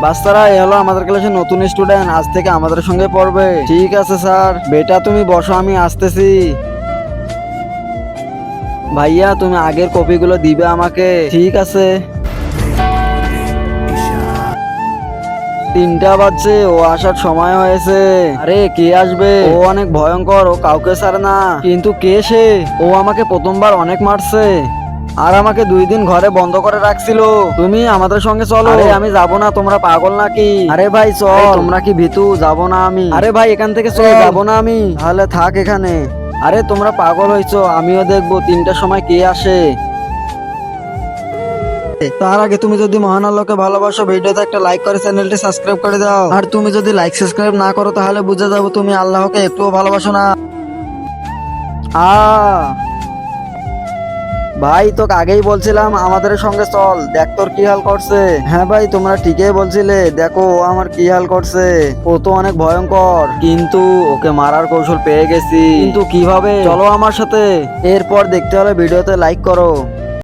বাচ্চারা এ হলো আমাদের ক্লাসের নতুন স্টুডেন্ট, আজ থেকে আমাদের সঙ্গে পড়বে। ঠিক আছে স্যার। বেটা তুমি বসো, আমি আসতেছি। ভাইয়া তুমি আগের কপিগুলো দিবে আমাকে। ঠিক আছে। 3টা বাজছে, ও আসার সময় হয়েছে। আরে কে আসবে? ও অনেক ভয়ঙ্কর, ও কাউকে ছাড়ে না। কিন্তু কে সে? ও আমাকে প্রথমবার অনেক মারছে আর আমাকে 2 দিন ঘরে বন্ধ করে রাখছিল। তুমি আমাদের সঙ্গে চলো। আরে আমি যাবো না, তোমরা পাগল নাকি? আরে ভাই চল। তোমরা কি ভীতু? যাবো না আমি। আরে ভাই এখান থেকে চল। যাবো না আমি। তাহলে থাক এখানে। আরে তোমরা পাগল হইছো, আমিও দেখবো 3টার সময় কে আসে। তার আগে তুমি যদি মহান আল্লাহকে ভালোবাসো, ভিডিওতে একটা লাইক করে চ্যানেলটি সাবস্ক্রাইব করে দাও। আর তুমি যদি লাইক সাবস্ক্রাইব না করো তাহলে বুঝে যাবো তুমি আল্লাহকে একটুও ভালোবাসো না। আ ভাই তোকে আগেই বলছিলাম আমাদের সঙ্গে চল, দেখ তোর কি হাল করছে। হ্যাঁ ভাই তোমরা ঠিকই বলছিলে, দেখো ও আমার কি হাল করছে। ও তো অনেক ভয়ঙ্কর, কিন্তু ওকে মারার কৌশল পেয়ে গেছি। কিন্তু কিভাবে? চলো আমার সাথে। এরপর দেখতে হলে ভিডিওতে লাইক করো।